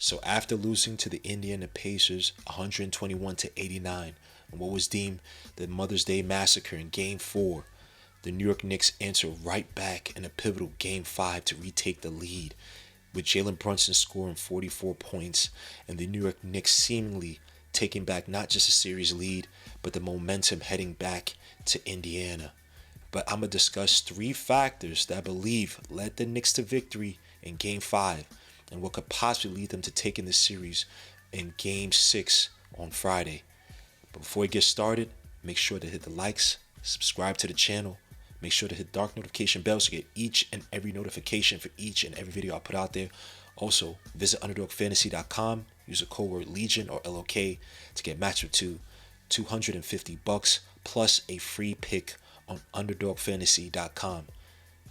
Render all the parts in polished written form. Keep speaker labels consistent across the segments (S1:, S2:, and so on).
S1: So after losing to the Indiana Pacers 121-89 in what was deemed the Mother's Day massacre in Game 4, the New York Knicks answered right back in a pivotal Game 5 to retake the lead, with Jalen Brunson scoring 44 points and the New York Knicks seemingly taking back not just a series lead, but the momentum heading back to Indiana. But I'm going to discuss 3 factors that I believe led the Knicks to victory in Game 5 and what could possibly lead them to taking the series in Game 6 on Friday. But before we get started, make sure to hit the likes, subscribe to the channel, make sure to hit the dark notification bell so you get each and every notification for each and every video I put out there. Also, visit UnderdogFantasy.com, use the code word Legion or LOK to get matched with $250 plus a free pick on UnderdogFantasy.com.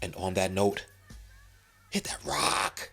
S1: And on that note, hit that rock!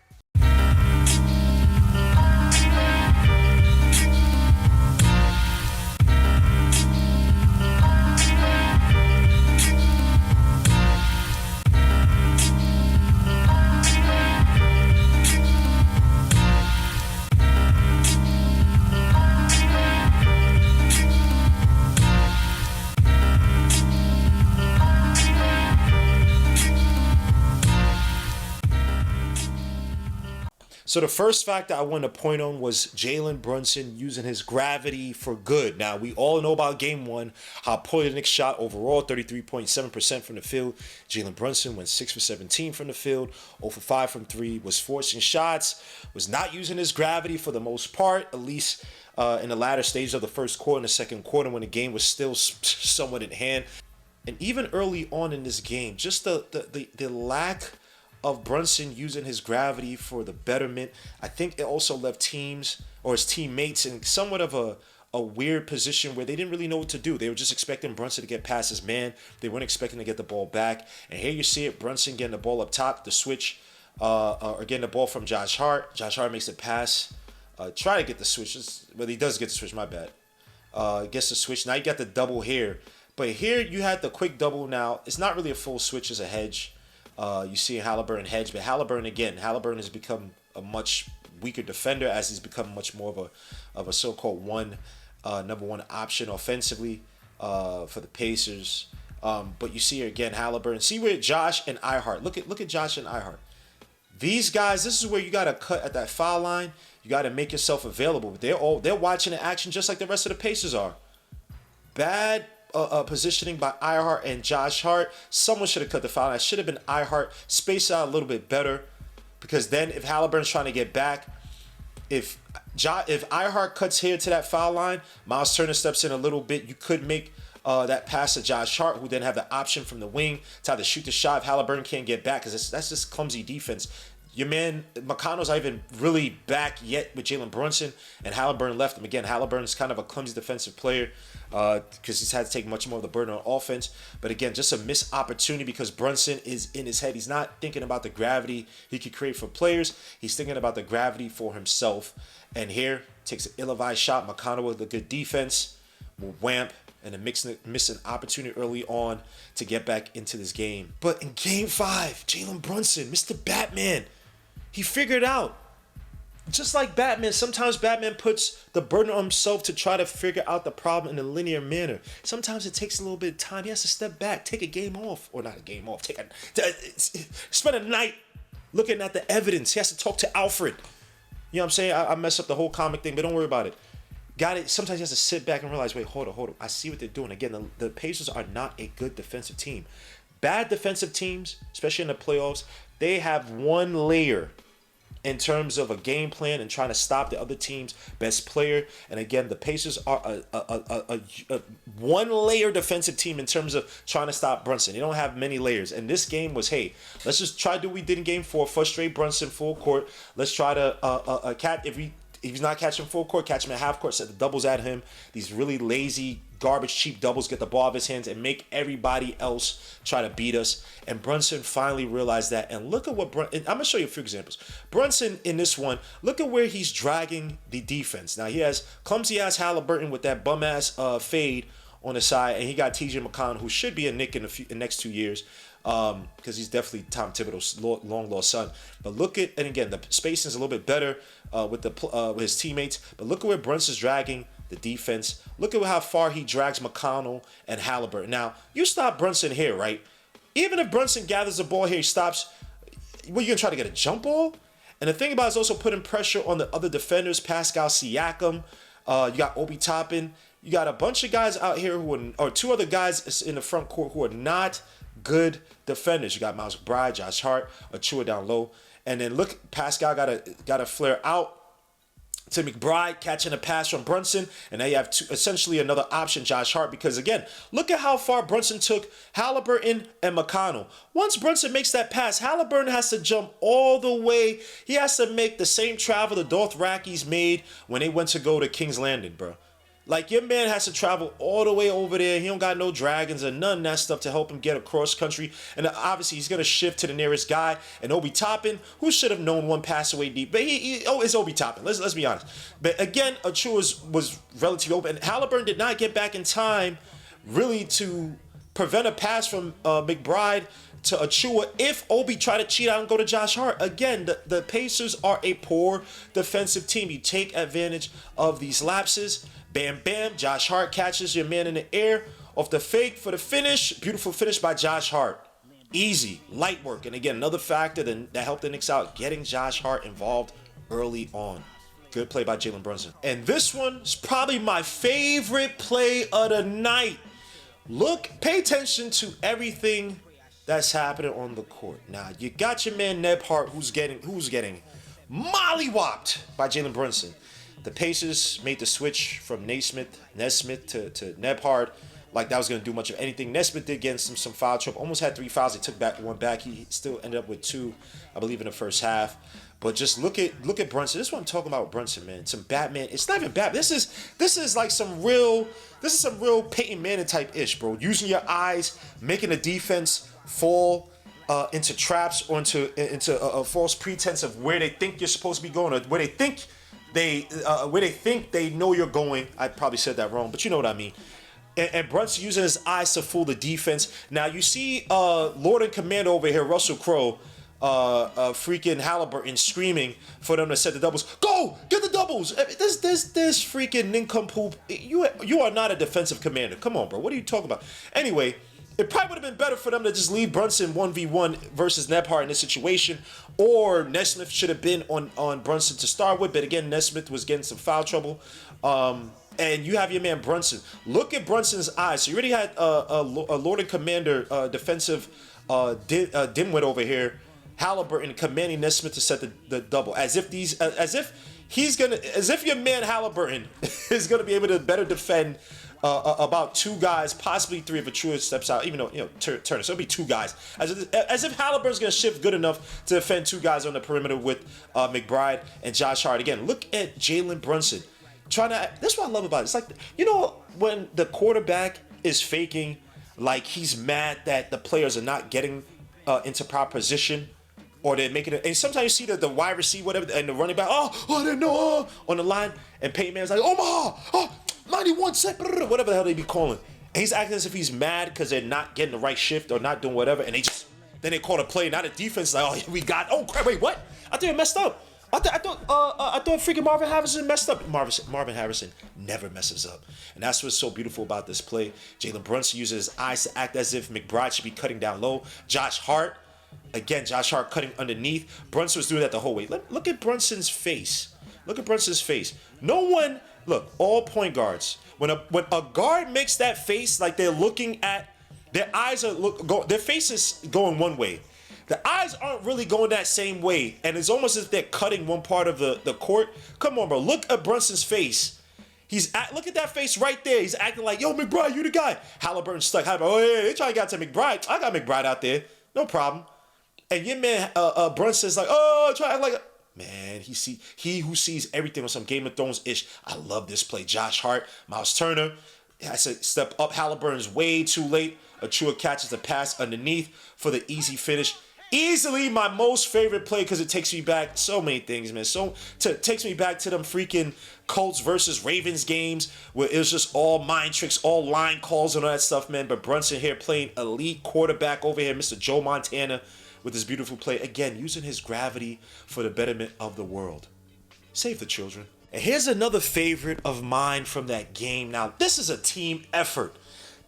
S1: So the first factor I wanted to point on was Jalen Brunson using his gravity for good. Now, we all know about Game 1, how poorly the Knicks shot overall, 33.7% from the field. Jalen Brunson went 6 for 17 from the field, 0 for 5 from 3, was forcing shots, was not using his gravity for the most part, at least in the latter stages of the first quarter and the second quarter when the game was still somewhat in hand. And even early on in this game, just the lack of Brunson using his gravity for the betterment, I think it also left teams or his teammates in somewhat of a weird position where they didn't really know what to do. They were just expecting Brunson to get past his man. They weren't expecting to get the ball back. And here you see it, Brunson getting the ball up top, the switch, or getting the ball from Josh Hart. Josh Hart makes a pass, try to get the switch. Well, he does get the switch, my bad. Gets the switch. Now you got the double here. But here you had the quick double now. It's not really a full switch, it's a hedge. You see Halliburton hedge, but Halliburton has become a much weaker defender as he's become much more of a so-called number one option offensively for the Pacers. But you see here again Halliburton. See where Josh and Ihart. Look at Josh and Ihart. These guys, this is where you got to cut at that foul line. You got to make yourself available. But they're watching the action just like the rest of the Pacers are. Bad positioning by Ihart and Josh Hart. Someone should have cut the foul. It should have been Ihart. Space out a little bit better, because then if Halliburton's trying to get back, if Ihart cuts here to that foul line, Miles Turner steps in a little bit. You could make that pass to Josh Hart, who then have the option from the wing to either shoot the shot if Halliburton can't get back, because that's just clumsy defense. Your man McConnell's not even really back yet with Jalen Brunson, and Halliburton left him. Again, Halliburton's kind of a clumsy defensive player because he's had to take much more of the burden on offense. But again, just a missed opportunity because Brunson is in his head. He's not thinking about the gravity he could create for players. He's thinking about the gravity for himself. And here, takes an ill-advised shot. McConnell with a good defense will whamp and then miss an opportunity early on to get back into this game. But in Game 5, Jalen Brunson, Mr. Batman, he figured out. Just like Batman, sometimes Batman puts the burden on himself to try to figure out the problem in a linear manner. Sometimes it takes a little bit of time. He has to step back, take a game off. Or not a game off. Spend a night looking at the evidence. He has to talk to Alfred. You know what I'm saying? I mess up the whole comic thing, but don't worry about it. Got it. Sometimes he has to sit back and realize, wait, hold on. I see what they're doing. Again, the Pacers are not a good defensive team. Bad defensive teams, especially in the playoffs, they have one layer in terms of a game plan and trying to stop the other team's best player. And again, the Pacers are a one-layer defensive team in terms of trying to stop Brunson. They don't have many layers. And this game was, hey, let's just try to do what we did in Game 4, frustrate Brunson full court. Let's try to if he's not catching full court, catch him at half court, set the doubles at him. These really lazy, garbage, cheap doubles, get the ball out of his hands and make everybody else try to beat us. And Brunson finally realized that. And look at what I'm going to show you a few examples. Brunson in this one, look at where he's dragging the defense. Now he has clumsy-ass Halliburton with that bum-ass fade on the side, and he got TJ McConnell, who should be a Knick in the next 2 years. because he's definitely Tom Thibodeau's long lost son. But look at, and again, the spacing is a little bit better with his teammates. But look at where Brunson's dragging the defense. Look at how far he drags McConnell and Halliburton. Now, you stop Brunson here, right? Even if Brunson gathers the ball here, he stops. What, you gonna try to get a jump ball? And the thing about it is also putting pressure on the other defenders, Pascal Siakam. You got Obi Toppin. You got a bunch of guys out here or two other guys in the front court who are not good defenders. You got Miles McBride, Josh Hart, Achua down low. And then look, Pascal got a flare out to McBride, catching a pass from Brunson. And now you have essentially another option, Josh Hart, because again, look at how far Brunson took Halliburton and McConnell. Once Brunson makes that pass, Halliburton has to jump all the way. He has to make the same travel the Dothrakis made when they went to go to King's Landing, bro. Like, your man has to travel all the way over there. He don't got no dragons and none of that stuff to help him get across country. And obviously, he's going to shift to the nearest guy. And Obi Toppin, who should have known one pass away deep. But it's Obi Toppin. Let's be honest. But again, Achua was relatively open. And Halliburton did not get back in time, really, to prevent a pass from McBride to Achua if Obi tried to cheat out and go to Josh Hart. Again, the Pacers are a poor defensive team. You take advantage of these lapses. Bam, bam. Josh Hart catches your man in the air off the fake for the finish. Beautiful finish by Josh Hart. Easy, light work. And again, another factor that helped the Knicks out, getting Josh Hart involved early on. Good play by Jalen Brunson. And this one is probably my favorite play of the night. Pay attention to everything that's happening on the court. Now, you got your man Neb Hart who's getting mollywopped by Jalen Brunson. The Pacers made the switch from Nesmith to Nebhard like that was going to do much of anything. Nesmith did get some foul trouble. Almost had 3 fouls. He took one back. He still ended up with 2, I believe, in the first half. But just look at Brunson. This is what I'm talking about with Brunson, man. Some Batman. It's not even Batman. This is like some real Peyton Manning type ish, bro. Using your eyes, making the defense fall into traps or into a false pretense of where they think you're supposed to be going, or where they think they know you're going. I probably said that wrong, but you know what I mean. And Brunson using his eyes to fool the defense. Now you see Lord and Commander over here, Russell Crowe, freaking Halliburton screaming for them to set the doubles. Go! Get the doubles! This freaking nincompoop. You are not a defensive commander. Come on, bro. What are you talking about? Anyway, it probably would have been better for them to just leave Brunson 1v1 versus Nebhard in this situation. Or Nesmith should have been on Brunson to start with. But again, Nesmith was getting some foul trouble. And you have your man Brunson. Look at Brunson's eyes. So you already had a Lord and Commander defensive dimwit over here, Halliburton, commanding Nesmith to set the double. As if your man Halliburton is gonna be able to better defend about 2 guys, possibly 3 if Achua steps out, even though, Turner. So it'll be 2 guys. As if Halliburton's going to shift good enough to defend 2 guys on the perimeter with McBride and Josh Hart. Again, look at Jalen Brunson. That's what I love about it. It's like, when the quarterback is faking, like he's mad that the players are not getting into proper position, or they're making it. And sometimes you see the wide receiver, whatever, and the running back, I didn't know, on the line, and Peyton Manning's like, Omaha, 91 sec, whatever the hell they be calling. And he's acting as if he's mad because they're not getting the right shift or not doing whatever, and then they call a play. Now the defense is like, oh crap, wait, what? I think I messed up. I thought freaking Marvin Harrison messed up. Marvin Harrison never messes up. And that's what's so beautiful about this play. Jalen Brunson uses his eyes to act as if McBride should be cutting down low. Josh Hart cutting underneath. Brunson was doing that the whole way. Look at Brunson's face. All point guards. When a guard makes that face, like they're looking at, their eyes their face is going one way. The eyes aren't really going that same way, and it's almost as if they're cutting one part of the court. Come on, bro. Look at Brunson's face. Look at that face right there. He's acting like, yo, McBride, you the guy. Halliburton stuck. Oh, yeah, they trying to get to McBride. I got McBride out there. No problem. And your man, Brunson's like, try to act like man, he who sees everything on some Game of Thrones-ish. I love this play. Josh Hart, Miles Turner has to step up. Halliburton's way too late. Achua catches the pass underneath for the easy finish. Easily my most favorite play because it takes me back so many things, man. Takes me back to them freaking Colts versus Ravens games where it was just all mind tricks, all line calls and all that stuff, man. But Brunson here playing elite quarterback over here, Mr. Joe Montana, with his beautiful play. Again, using his gravity for the betterment of the world. Save the children. And here's another favorite of mine from that game. Now, this is a team effort.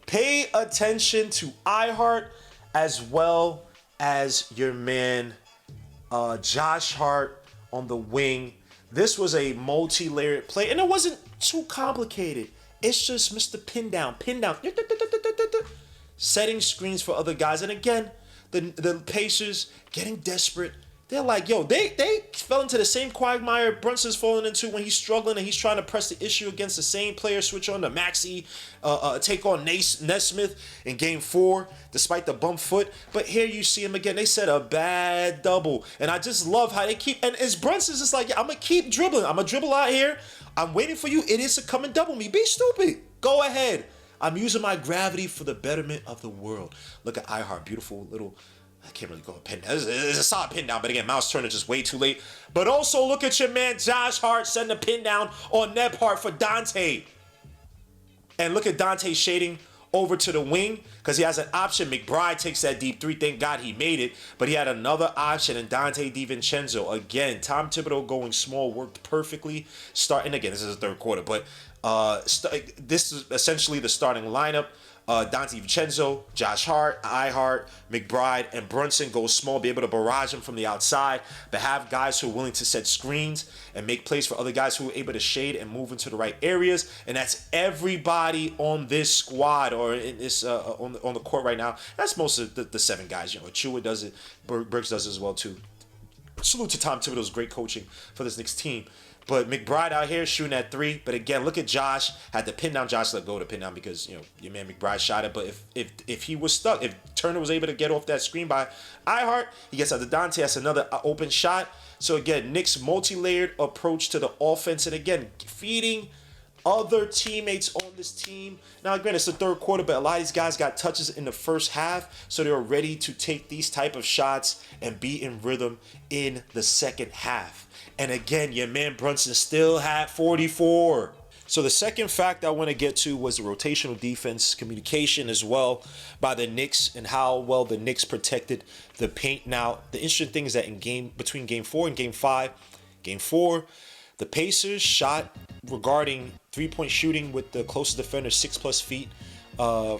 S1: Pay attention to iHeart as well as your man Josh Hart on the wing. This was a multi-layered play, and it wasn't too complicated. It's just Mr. Pin down, setting screens for other guys. And again, the Pacers getting desperate. They're like, yo, they fell into the same quagmire Brunson's falling into when he's struggling and he's trying to press the issue against the same player, switch on to Maxey, take on Nesmith in game 4, despite the bump foot. But here you see him again. They set a bad double. And I just love how they keep, and as Brunson's just like, yeah, I'm going to keep dribbling. I'm going to dribble out here. I'm waiting for you idiots to come and double me. Be stupid. Go ahead. I'm using my gravity for the betterment of the world. Look at iHeart, beautiful little, I can't really go a pin down. It's a solid pin down, but again, Miles Turner just way too late. But also look at your man Josh Hart setting a pin down on Nebhart for Dante. And look at Dante shading over to the wing because he has an option. McBride takes that deep 3. Thank God he made it. But he had another option, and Dante DiVincenzo. Again, Tom Thibodeau going small worked perfectly. Starting again, this is the third quarter, but this is essentially the starting lineup. Dante DiVincenzo, Josh Hart, iHeart, McBride, and Brunson go small, be able to barrage him from the outside, but have guys who are willing to set screens and make plays for other guys who are able to shade and move into the right areas. And that's everybody on this squad or in this on the court right now. That's most of the 7 guys. You know, Chua does it, Briggs does it as well too. Salute to Tom Thibodeau's great coaching for this Knicks team. But McBride out here shooting at 3. But again, look at Josh. Had to pin down. Josh let go to pin down because, you know, your man McBride shot it. But if he was stuck, if Turner was able to get off that screen by iHeart, he gets out to Dante. That's another open shot. So again, Knicks multi-layered approach to the offense. And again, feeding other teammates on this team. Now, again, it's the third quarter, but a lot of these guys got touches in the first half. So they were ready to take these type of shots and be in rhythm in the second half. And again, your man Brunson still had 44. So the second fact I want to get to was the rotational defense communication as well by the Knicks and how well the Knicks protected the paint. Now, the interesting thing is that between game 4 and game 5, game 4, the Pacers shot regarding three-point shooting with the closest defender 6+ feet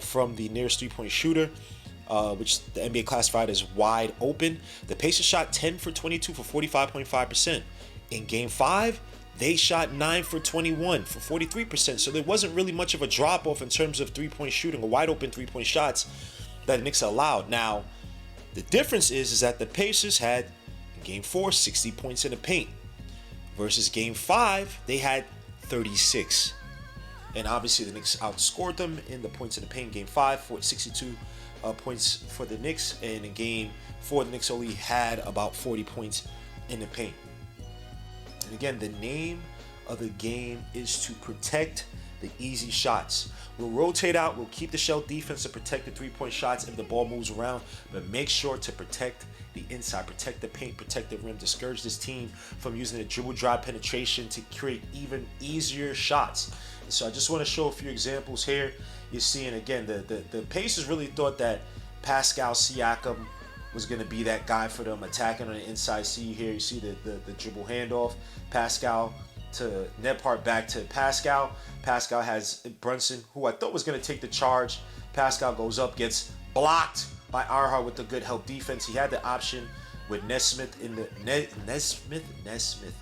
S1: from the nearest three-point shooter. Which the NBA classified as wide open. The Pacers shot 10 for 22 for 45.5%. In game 5, they shot 9 for 21 for 43%. So there wasn't really much of a drop off in terms of three-point shooting or wide open three-point shots that the Knicks allowed. Now, the difference is that the Pacers had in game 4 60 points in the paint versus game 5 they had 36. And obviously the Knicks outscored them in the points in the paint. Game 5 for 62 points for the Knicks, and in game 4 the Knicks only had about 40 points in the paint. And again, the name of the game is to protect the easy shots. We'll rotate out, we'll keep the shell defense to protect the three-point shots if the ball moves around, but make sure to protect the inside, protect the paint, protect the rim, discourage this team from using the dribble drive penetration to create even easier shots. And so I just want to show a few examples here. You're seeing again, the Pacers really thought that Pascal Siakam was going to be that guy for them attacking on the inside. See here, you see the dribble handoff. Pascal to Nebhart, back to Pascal. Pascal has Brunson, who I thought was going to take the charge. Pascal goes up, gets blocked by iHeart with the good help defense. He had the option with Nesmith in the Nesmith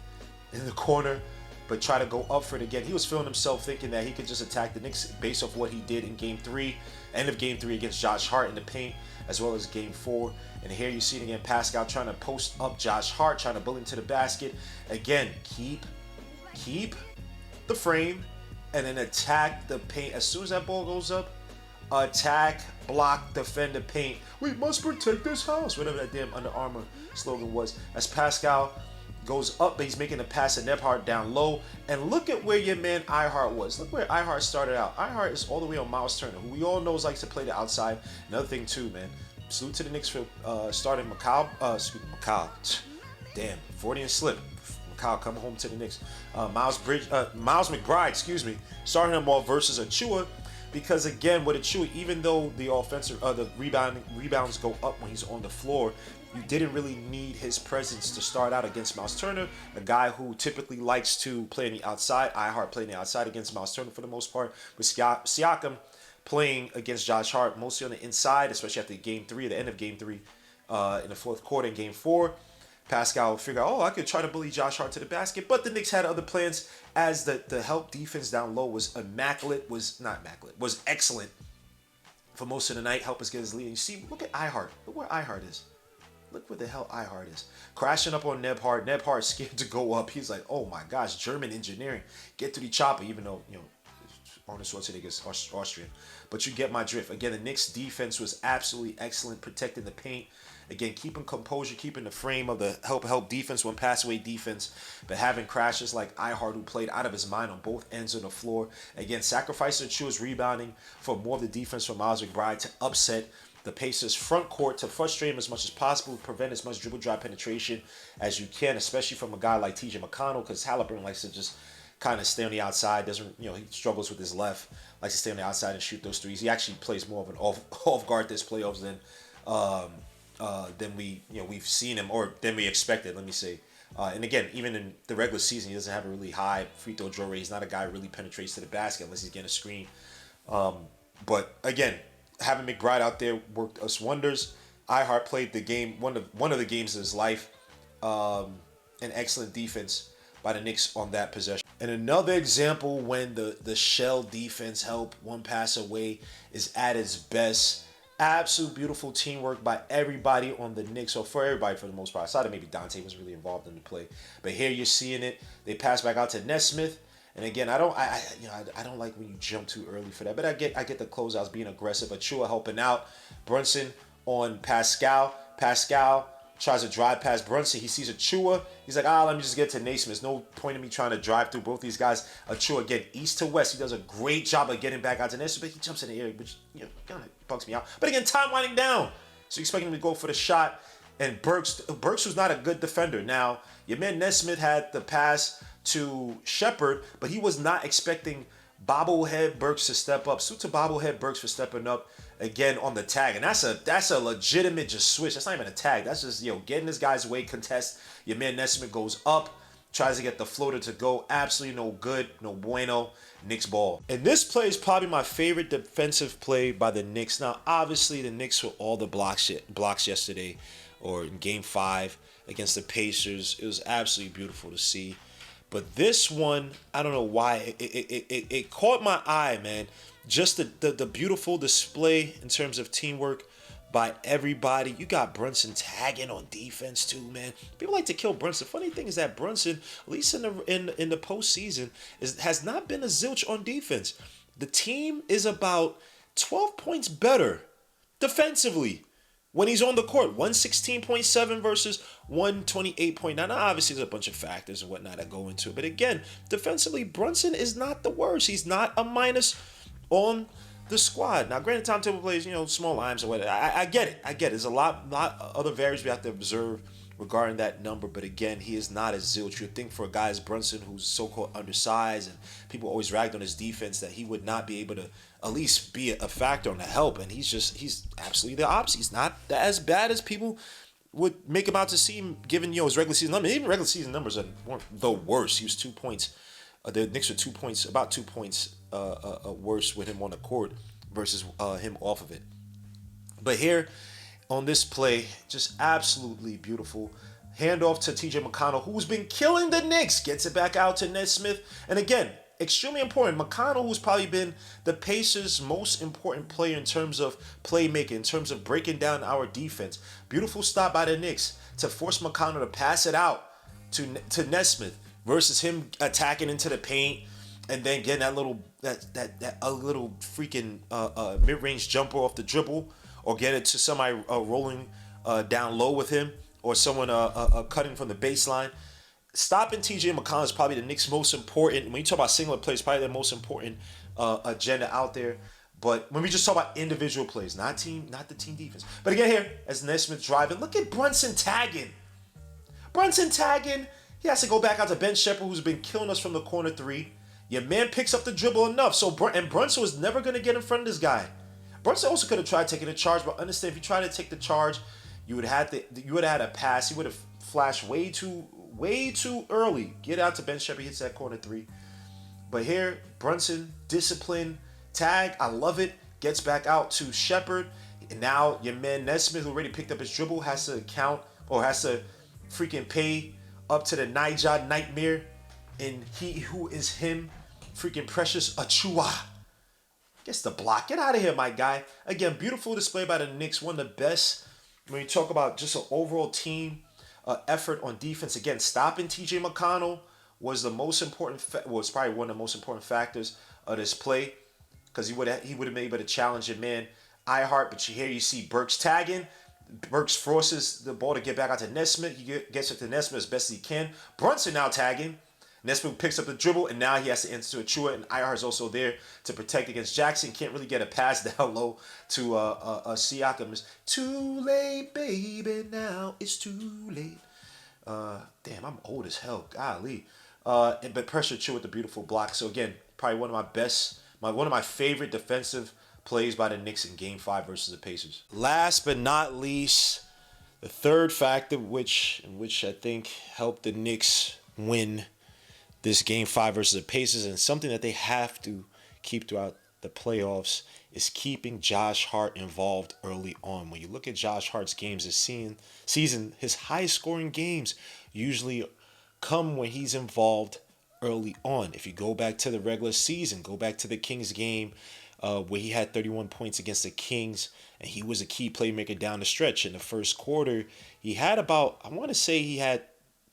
S1: in the corner, but try to go up for it again. He was feeling himself thinking that he could just attack the Knicks based off what he did in game 3, end of game 3 against Josh Hart in the paint, as well as game 4. And here you see it again, Pascal trying to post up Josh Hart, trying to bully him to the basket. Again, keep the frame and then attack the paint. As soon as that ball goes up, attack, block, defend the paint. We must protect this house. Whatever that damn Under Armour slogan was. As Pascal goes up, but he's making the pass to Nebhart down low. And look at where your man iHeart was. Look where iHeart started out. iHeart is all the way on Miles Turner, who we all know likes to play the outside. Another thing too, man. salute to the Knicks for starting Macau. Damn, 40 and slip. Macau coming home to the Knicks. Miles McBride, starting him off versus Achua. Because again, with Achua, even though the rebounds go up when he's on the floor, you didn't really need his presence to start out against Miles Turner, a guy who typically likes to play on the outside. iHeart playing the outside against Miles Turner for the most part. With Siakam playing against Josh Hart mostly on the inside, especially after Game 3, the end of Game 3 in the fourth quarter in Game 4. Pascal figured out, I could try to bully Josh Hart to the basket, but the Knicks had other plans as the help defense down low was was excellent for most of the night, help us get his lead. And you see, look at iHeart. Look where iHeart is. Look where the hell iHeart is. Crashing up on Nebhard. Nebhard scared to go up. He's like, oh my gosh, German engineering. Get to the chopper, even though, Arnold Schwarzenegger is Austrian. But you get my drift. Again, the Knicks defense was absolutely excellent, protecting the paint. Again, keeping composure, keeping the frame of the help defense when pass away defense, but having crashes like iHeart, who played out of his mind on both ends of the floor. Again, sacrificing Achua's rebounding for more of the defense from Miles McBride to upset the Pacers' front court, to frustrate him as much as possible, prevent as much dribble drive penetration as you can, especially from a guy like TJ McConnell, because Halliburton likes to just kind of stay on the outside. Doesn't, he struggles with his left, likes to stay on the outside and shoot those threes. He actually plays more of an off guard this playoffs than we've seen him, or than we expected, let me say. And again, even in the regular season, he doesn't have a really high free throw draw rate. He's not a guy who really penetrates to the basket unless he's getting a screen. But again, having McBride out there worked us wonders. iHeart played the game, one of the games of his life. An excellent defense by the Knicks on that possession. And another example when the shell defense help one pass away is at its best. Absolute beautiful teamwork by everybody on the Knicks, or for everybody for the most part. Aside of maybe Dante was really involved in the play, but here you're seeing it. They pass back out to Nesmith, and again, I don't like when you jump too early for that, but I get the closeouts being aggressive. Achua helping out. Brunson on Pascal. Pascal tries to drive past Brunson. He sees Achua. He's like, let me just get to Naismith. There's no point in me trying to drive through both these guys. Achua, again, east to west. He does a great job of getting back out to Naismith, but he jumps in the air, which kind of bugs me out. But again, time winding down. So you expect him to go for the shot. And Burks was not a good defender. Now, your man Nesmith had the pass to Shepard, but he was not expecting bobblehead Burks to step up. Suit to bobblehead Burks for stepping up again on the tag. And that's a legitimate just switch. That's not even a tag. That's just, getting this guy's way, contest. Your man Nesmith goes up, tries to get the floater to go. Absolutely no good, no bueno. Knicks ball. And this play is probably my favorite defensive play by the Knicks. Now, obviously, the Knicks were all the blocks yesterday, or in Game 5 against the Pacers. It was absolutely beautiful to see. But this one, I don't know why, it caught my eye, man. Just the beautiful display in terms of teamwork by everybody. You got Brunson tagging on defense too, man. People like to kill Brunson. Funny thing is that Brunson, at least in the postseason, has not been a zilch on defense. The team is about 12 points better defensively when he's on the court. 116.7 versus 128.9. Now, obviously, there's a bunch of factors and whatnot that go into it. But again, defensively, Brunson is not the worst. He's not a minus on the squad. Now, granted, Tom Thibodeau plays, small lines or whatever. I get it. There's a lot other variables we have to observe regarding that number. But again, he is not a zilch. You'd think for a guy as Brunson, who's so-called undersized, and people always ragged on his defense, that he would not be able to at least be a factor on the help. And he's absolutely the opposite. He's not as bad as people would make him out to seem, given his regular season numbers. Even regular season numbers weren't the worst. He was 2 points. The Knicks were about 2 points worse with him on the court versus him off of it. But here on this play, just absolutely beautiful. Handoff to TJ McConnell, who's been killing the Knicks, gets it back out to Nesmith. And again, extremely important. McConnell, who's probably been the Pacers' most important player in terms of playmaking, in terms of breaking down our defense. Beautiful stop by the Knicks to force McConnell to pass it out to Nesmith versus him attacking into the paint and then getting that little freaking mid-range jumper off the dribble, or get it to somebody rolling down low with him, or someone cutting from the baseline. Stopping TJ McConnell is probably the Knicks' most important. When you talk about singular plays, probably the most important agenda out there. But when we just talk about individual plays, not the team defense. But again, here as Nesmith driving, look at Brunson tagging. Brunson tagging. He has to go back out to Ben Shepherd, who's been killing us from the corner three. Your man picks up the dribble enough. And Brunson was never going to get in front of this guy. Brunson also could have tried taking the charge, but understand if you try to take the charge, you would have had a pass. He would have flashed way too early. Get out to Ben Shepherd, hits that corner three. But here, Brunson, discipline, tag, I love it. Gets back out to Shepherd. And now your man Nesmith, who already picked up his dribble, has to freaking pay up to the Niger Nightmare. And he who is him, freaking Precious Achua. Gets the block. Get out of here, my guy. Again, beautiful display by the Knicks. One of the best when you talk about just an overall team effort on defense. Again, stopping TJ McConnell was the most important. Was probably one of the most important factors of this play, because he would have been able to challenge your man Ihart. But here you see Burks tagging. Burks forces the ball to get back out to Nesmith. He gets it to Nesmith as best as he can. Brunson now tagging. Nesmith picks up the dribble, and now he has to answer to Achua, and Ihart is also there to protect against Jackson. Can't really get a pass down low to Siakam. It's too late, baby, now it's too late. Damn, I'm old as hell. Golly. But pressure Achua with the beautiful block. So again, probably one of my favorite defensive plays by the Knicks in Game 5 versus the Pacers. Last but not least, the third factor which I think helped the Knicks win this Game 5 versus the Pacers, and something that they have to keep throughout the playoffs, is keeping Josh Hart involved early on. When you look at Josh Hart's games this season, his highest scoring games usually come when he's involved early on. If you go back to the regular season, go back to the Kings game where he had 31 points against the Kings, and he was a key playmaker down the stretch. In the first quarter, he had he had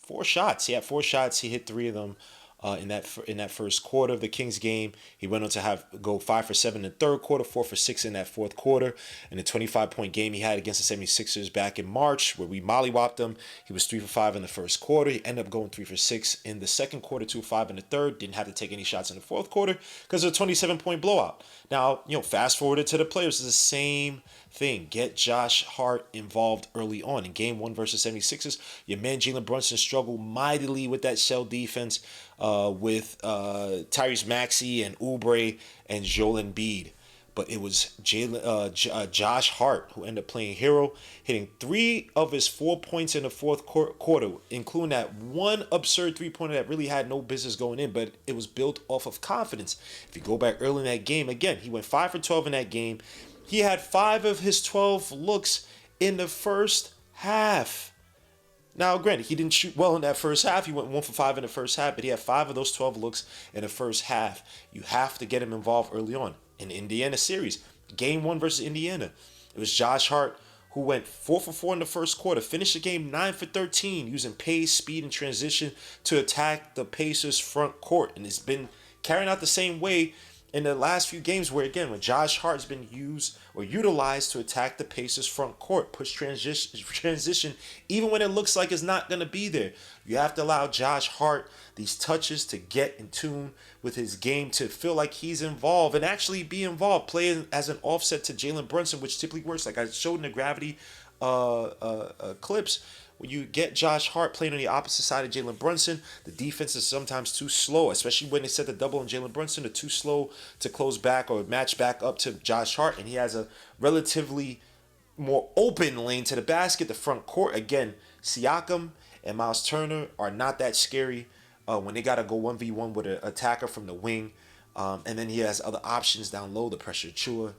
S1: 4 shots. He had 4 shots. He hit 3 of them in that first quarter of the Kings game. He went on to go 5 for 7 in the third quarter, 4 for 6 in that fourth quarter. In the 25-point game he had against the 76ers back in March, where we mollywopped him, he was 3 for 5 in the first quarter. He ended up going 3 for 6 in the second quarter, 2 for 5 in the third. Didn't have to take any shots in the fourth quarter because of a 27-point blowout. Now, fast forwarded to the playoffs, it's the same thing. Get Josh Hart involved early on. In Game 1 versus 76ers, your man Jalen Brunson struggled mightily with that shell defense with Tyrese Maxey and Oubre and Joel Embiid. But it was Josh Hart who ended up playing hero, hitting 3 of his 4 points in the fourth quarter, including that one absurd three-pointer that really had no business going in, but it was built off of confidence. If you go back early in that game, again, he went 5 for 12 in that game. He had 5 of his 12 looks in the first half. Now, granted, he didn't shoot well in that first half. He went 1 for 5 in the first half, but he had 5 of those 12 looks in the first half. You have to get him involved early on. In the Indiana series, Game 1 versus Indiana, it was Josh Hart who went 4 for 4 in the first quarter, finished the game 9 for 13, using pace, speed, and transition to attack the Pacers' front court. And it's been carrying out the same way in the last few games where Josh Hart has been used or utilized to attack the Pacers' front court, push transition, even when it looks like it's not going to be there. You have to allow Josh Hart these touches to get in tune with his game, to feel like he's involved and actually be involved, playing as an offset to Jalen Brunson, which typically works. Like I showed in the gravity clips, when you get Josh Hart playing on the opposite side of Jalen Brunson, the defense is sometimes too slow, especially when they set the double on Jalen Brunson. They're too slow to close back or match back up to Josh Hart, and he has a relatively more open lane to the basket, the front court. Again, Siakam and Miles Turner are not that scary when they got to go 1v1 with an attacker from the wing. And then he has other options down low, the pressure Chua,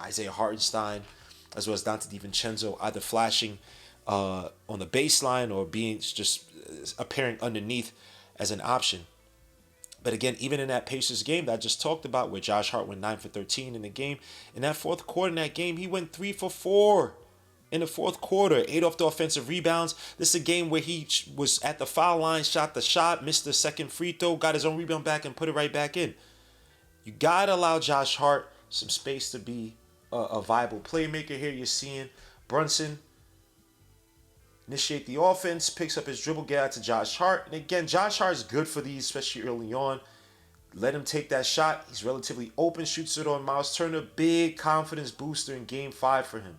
S1: Isaiah Hartenstein, as well as Dante DiVincenzo, either flashing on the baseline or being just appearing underneath as an option. But again, even in that Pacers game that I just talked about, where Josh Hart went 9 for 13 in the game, in that fourth quarter in that game, he went 3 for 4 in the fourth quarter, 8 off the offensive rebounds. This is a game where he was at the foul line, shot the shot, missed the second free throw, got his own rebound back, and put it right back in. You got to allow Josh Hart some space to be a viable playmaker. Here you're seeing Brunson initiate the offense, picks up his dribble, get out to Josh Hart. And again, Josh Hart is good for these, especially early on. Let him take that shot. He's relatively open, shoots it on Miles Turner. Big confidence booster in game 5 for him.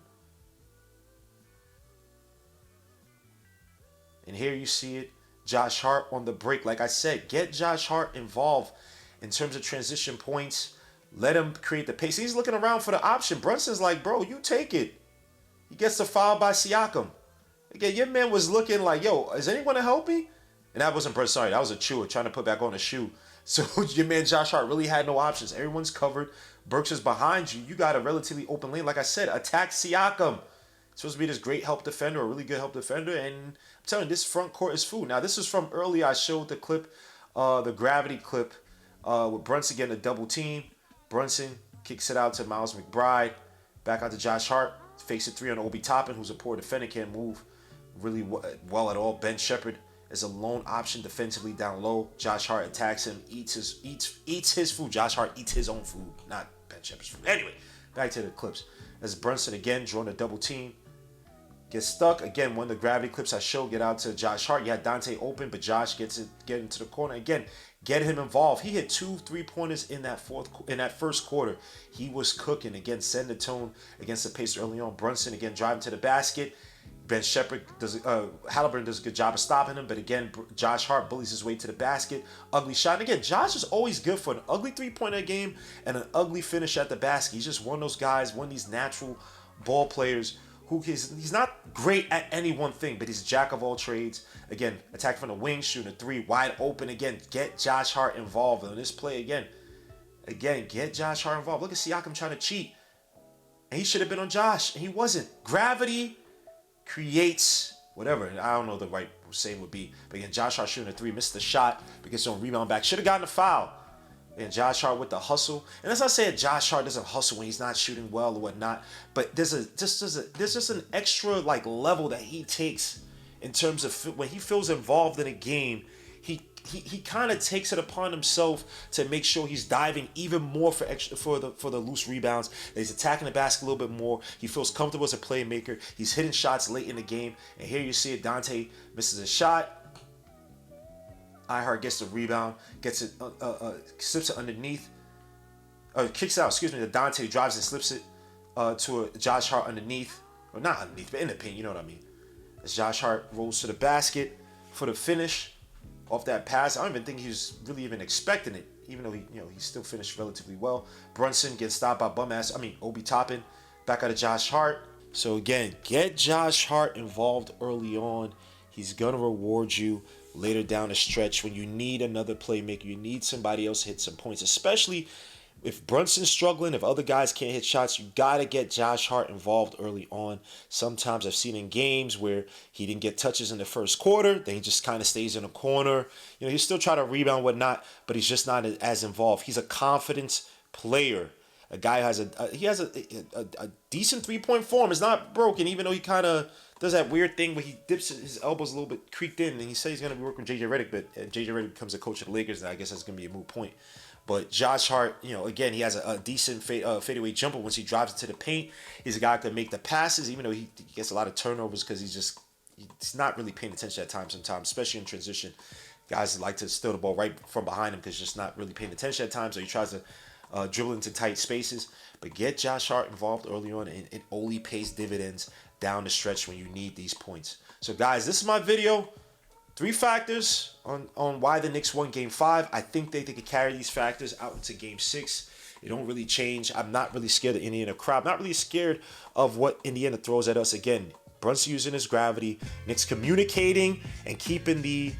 S1: And here you see it. Josh Hart on the break. Like I said, get Josh Hart involved in terms of transition points. Let him create the pace. He's looking around for the option. Brunson's like, bro, you take it. He gets the foul by Siakam. Again, your man was looking like, yo, is anyone to help me? And that wasn't Brunson. Sorry, that was a chewer trying to put back on a shoe. So your man Josh Hart really had no options. Everyone's covered. Burks is behind you. You got a relatively open lane. Like I said, attack Siakam. He's supposed to be this great help defender, a really good help defender. And I'm telling you, this front court is food. Now, this is from earlier. I showed the clip, the gravity clip, with Brunson getting a double team. Brunson kicks it out to Miles McBride. Back out to Josh Hart. Fakes a 3 on Obi Toppin, who's a poor defender, can't move really well at all. Ben Shepherd is a lone option defensively down low. Josh Hart attacks him, eats his food. Josh Hart eats his own food, not Ben Shepherd's food. Anyway, back to the clips. As Brunson again drawing a double team. Gets stuck. Again, one of the gravity clips I showed, get out to Josh Hart. You had Dante open, but Josh get into the corner. Again, get him involved. He hit 2 3-pointers in that first quarter. He was cooking. Again, setting the tone against the pace early on. Brunson again driving to the basket. Ben Shepherd Halliburton does a good job of stopping him, but again, Josh Hart bullies his way to the basket. Ugly shot. And again, Josh is always good for an ugly 3-pointer game and an ugly finish at the basket. He's just one of those guys, one of these natural ball players who he's not great at any one thing, but he's a jack of all trades. Again, attack from the wing, shooting a 3, wide open. Again, get Josh Hart involved in this play again. Again, get Josh Hart involved. Look at Siakam trying to cheat. And he should have been on Josh, and he wasn't. Gravity creates whatever. I don't know the right saying would be. But again, Josh Hart shooting a 3, missed the shot, but gets on rebound back. Should have gotten a foul. And Josh Hart with the hustle. And as I said, Josh Hart doesn't hustle when he's not shooting well or whatnot. But there's just an extra like level that he takes in terms of when he feels involved in a game. He kind of takes it upon himself to make sure he's diving even more for the loose rebounds. That he's attacking the basket a little bit more. He feels comfortable as a playmaker. He's hitting shots late in the game. And here you see it. Dante misses a shot. Ihart gets the rebound, gets it, slips it underneath, kicks it out. Excuse me. The Dante drives and slips it to a Josh Hart underneath, or not underneath, but in the paint. You know what I mean? As Josh Hart rolls to the basket for the finish off that pass. I don't even think he was really even expecting it, even though he still finished relatively well. Brunson gets stopped by Obi Toppin. Back out of Josh Hart. So again, get Josh Hart involved early on. He's gonna reward you later down the stretch when you need another playmaker. You need somebody else to hit some points, especially if Brunson's struggling, if other guys can't hit shots. You gotta get Josh Hart involved early on. Sometimes I've seen in games where he didn't get touches in the first quarter, then he just kind of stays in a corner. He'll still try to rebound, whatnot, but he's just not as involved. He's a confidence player. A guy has a decent 3-point form. It's not broken, even though he kind of does that weird thing where he dips his elbows a little bit creaked in, and he says he's going to be working with J.J. Redick, but J.J. Redick becomes a coach of the Lakers, and I guess that's going to be a moot point. But Josh Hart, again, he has a decent fadeaway jumper once he drives into the paint. He's a guy who can make the passes, even though he gets a lot of turnovers because he's not really paying attention at times sometimes, especially in transition. Guys like to steal the ball right from behind him because he's just not really paying attention at times, so he tries to dribble into tight spaces. But get Josh Hart involved early on, and it only pays dividends down the stretch when you need these points. So guys, this is my video. 3 factors on why the Knicks won Game 5. I think they could carry these factors out into Game 6. It don't really change. I'm not really scared of Indiana crowd. I'm not really scared of what Indiana throws at us. Again, Brunson using his gravity. Knicks communicating and keeping the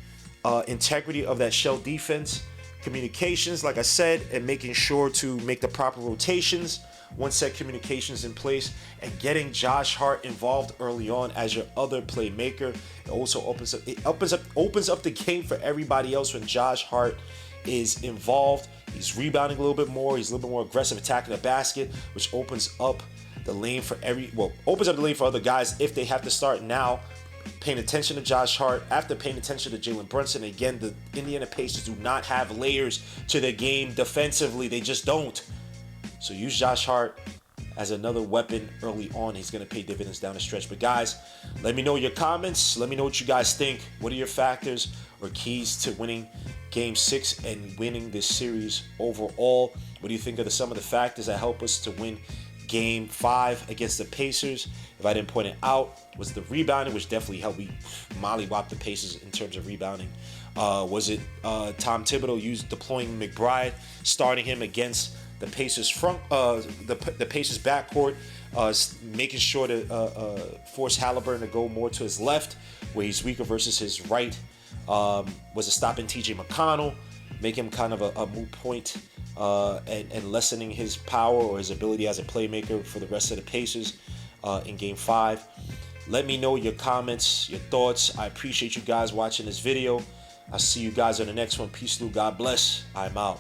S1: integrity of that shell defense. Communications, like I said, and making sure to make the proper rotations once set communications in place, and getting Josh Hart involved early on as your other playmaker. It also opens up the game for everybody else when Josh Hart is involved. He's rebounding a little bit more. He's a little bit more aggressive attacking the basket, which opens up the lane for other guys if they have to start now paying attention to Josh Hart after paying attention to Jalen Brunson. Again, the Indiana Pacers do not have layers to their game defensively. They just don't. So use Josh Hart as another weapon early on. He's going to pay dividends down the stretch. But guys, let me know your comments. Let me know what you guys think. What are your factors or keys to winning Game 6 and winning this series overall. What do you think of some of the factors that help us to win Game 5 against the Pacers? If I didn't point it out, was the rebounding, which definitely helped me mollywop the Pacers in terms of rebounding. Was it Tom Thibodeau deploying McBride, starting him against the Pacers the Pacers backcourt, making sure to force Halliburton to go more to his left, where he's weaker versus his right? Was it stopping TJ McConnell, making him kind of a moot point, and lessening his power or his ability as a playmaker for the rest of the Pacers in Game 5? Let me know your comments, your thoughts. I appreciate you guys watching this video. I'll see you guys on the next one. Peace, Lou. God bless. I'm out.